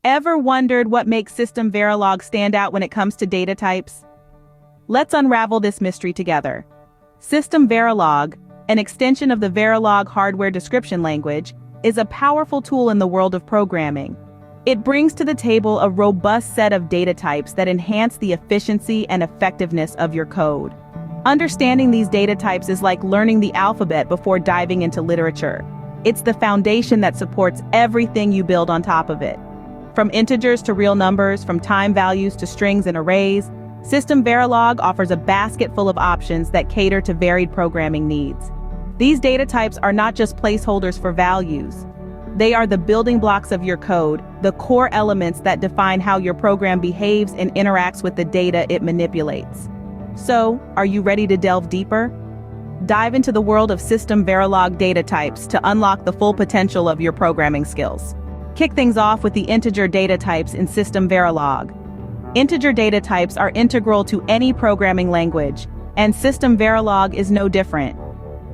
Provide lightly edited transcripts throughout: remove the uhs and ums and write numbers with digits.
Ever wondered what makes System Verilog stand out when it comes to data types? Let's unravel this mystery together. System Verilog, an extension of the Verilog hardware description language, is a powerful tool in the world of programming. It brings to the table a robust set of data types that enhance the efficiency and effectiveness of your code. Understanding these data types is like learning the alphabet before diving into literature. It's the foundation that supports everything you build on top of it. From integers to real numbers, from time values to strings and arrays, System Verilog offers a basket full of options that cater to varied programming needs. These data types are not just placeholders for values. They are the building blocks of your code, the core elements that define how your program behaves and interacts with the data it manipulates. So, are you ready to delve deeper? Dive into the world of System Verilog data types to unlock the full potential of your programming skills. Kick things off with the integer data types in System Verilog. Integer data types are integral to any programming language, and System Verilog is no different.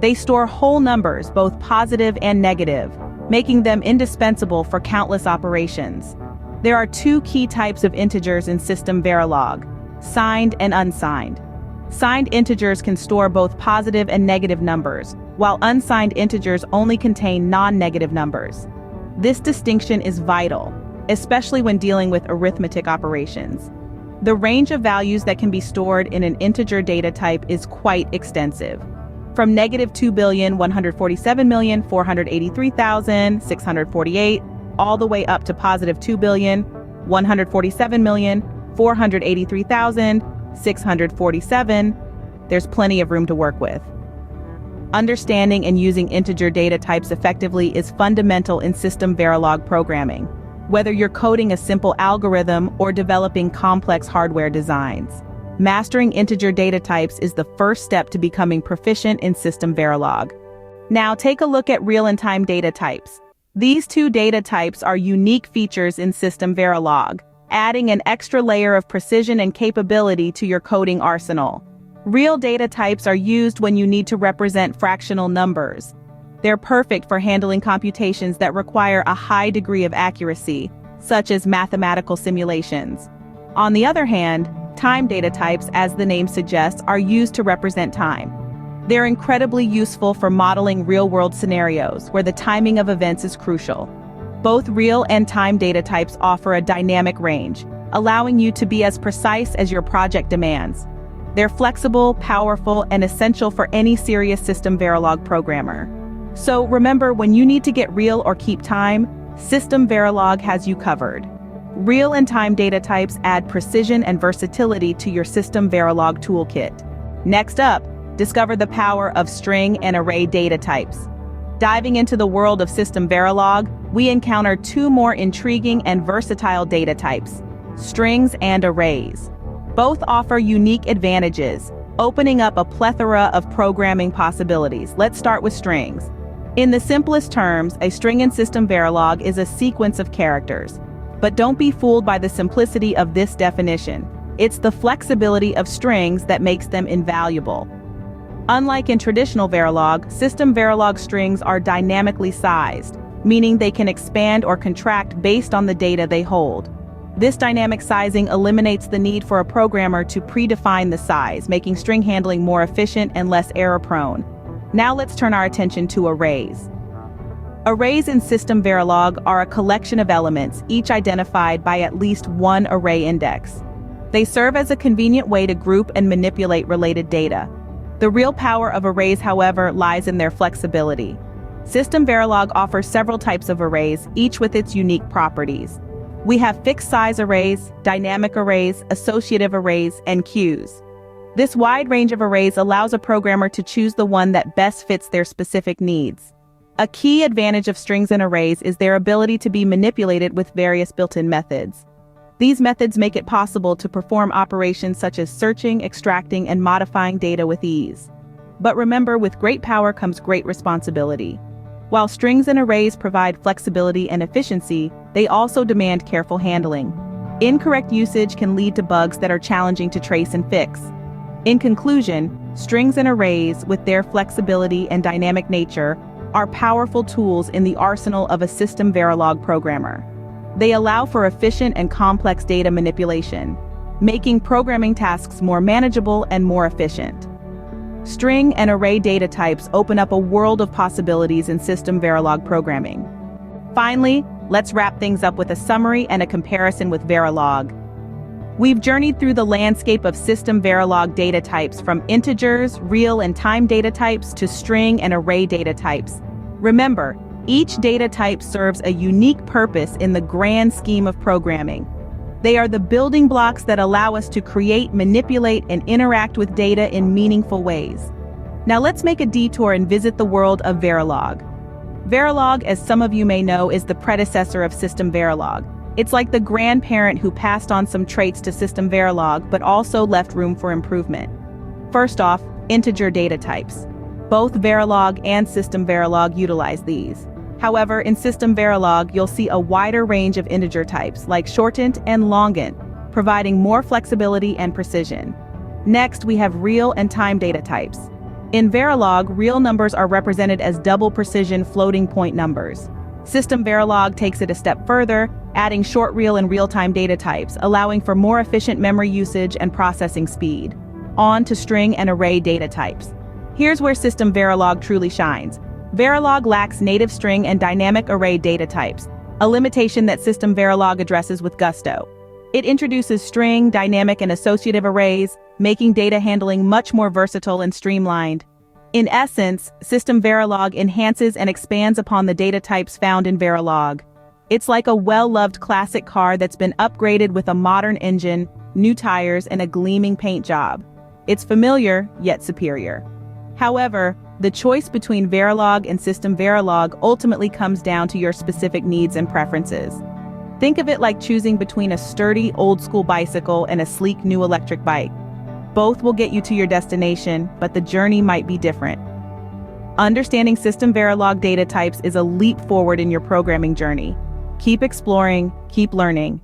They store whole numbers, both positive and negative, making them indispensable for countless operations. There are two key types of integers in System Verilog: signed and unsigned. Signed integers can store both positive and negative numbers, while unsigned integers only contain non-negative numbers. This distinction is vital, especially when dealing with arithmetic operations. The range of values that can be stored in an integer data type is quite extensive. From -2,147,483,648 all the way up to +2,147,483,647, there's plenty of room to work with. Understanding and using integer data types effectively is fundamental in System Verilog programming, whether you're coding a simple algorithm or developing complex hardware designs. Mastering integer data types is the first step to becoming proficient in System Verilog. Now take a look at real and time data types. These two data types are unique features in System Verilog, adding an extra layer of precision and capability to your coding arsenal. Real data types are used when you need to represent fractional numbers. They're perfect for handling computations that require a high degree of accuracy, such as mathematical simulations. On the other hand, time data types, as the name suggests, are used to represent time. They're incredibly useful for modeling real-world scenarios where the timing of events is crucial. Both real and time data types offer a dynamic range, allowing you to be as precise as your project demands. They're flexible, powerful, and essential for any serious System Verilog programmer. So remember, when you need to get real or keep time, System Verilog has you covered. Real and time data types add precision and versatility to your System Verilog toolkit. Next up, discover the power of string and array data types. Diving into the world of System Verilog, we encounter two more intriguing and versatile data types: strings and arrays. Both offer unique advantages, opening up a plethora of programming possibilities. Let's start with strings. In the simplest terms, a string in System Verilog is a sequence of characters. But don't be fooled by the simplicity of this definition. It's the flexibility of strings that makes them invaluable. Unlike in traditional Verilog, System Verilog strings are dynamically sized, meaning they can expand or contract based on the data they hold. This dynamic sizing eliminates the need for a programmer to predefine the size, making string handling more efficient and less error-prone. Now let's turn our attention to arrays. Arrays in System Verilog are a collection of elements, each identified by at least one array index. They serve as a convenient way to group and manipulate related data. The real power of arrays, however, lies in their flexibility. System Verilog offers several types of arrays, each with its unique properties. We have fixed-size arrays, dynamic arrays, associative arrays, and queues. This wide range of arrays allows a programmer to choose the one that best fits their specific needs. A key advantage of strings and arrays is their ability to be manipulated with various built-in methods. These methods make it possible to perform operations such as searching, extracting, and modifying data with ease. But remember, with great power comes great responsibility. While strings and arrays provide flexibility and efficiency, they also demand careful handling. Incorrect usage can lead to bugs that are challenging to trace and fix. In conclusion, strings and arrays, with their flexibility and dynamic nature, are powerful tools in the arsenal of a System Verilog programmer. They allow for efficient and complex data manipulation, making programming tasks more manageable and more efficient. String and array data types open up a world of possibilities in System Verilog programming. Finally, let's wrap things up with a summary and a comparison with Verilog. We've journeyed through the landscape of System Verilog data types, from integers, real and time data types to string and array data types. Remember, each data type serves a unique purpose in the grand scheme of programming. They are the building blocks that allow us to create, manipulate, and interact with data in meaningful ways. Now let's make a detour and visit the world of Verilog. Verilog, as some of you may know, is the predecessor of System Verilog. It's like the grandparent who passed on some traits to System Verilog but also left room for improvement. First off, integer data types. Both Verilog and System Verilog utilize these. However, in System Verilog, you'll see a wider range of integer types, like shortint and longint, providing more flexibility and precision. Next, we have real and time data types. In Verilog, real numbers are represented as double precision floating point numbers. System Verilog takes it a step further, adding short real and real-time data types, allowing for more efficient memory usage and processing speed. On to string and array data types. Here's where System Verilog truly shines. Verilog lacks native string and dynamic array data types, a limitation that System Verilog addresses with gusto. It introduces string, dynamic, and associative arrays, making data handling much more versatile and streamlined. In essence, System Verilog enhances and expands upon the data types found in Verilog. It's like a well-loved classic car that's been upgraded with a modern engine, new tires, and a gleaming paint job. It's familiar, yet superior. However, the choice between Verilog and System Verilog ultimately comes down to your specific needs and preferences. Think of it like choosing between a sturdy, old-school bicycle and a sleek new electric bike. Both will get you to your destination, but the journey might be different. Understanding System Verilog data types is a leap forward in your programming journey. Keep exploring, keep learning,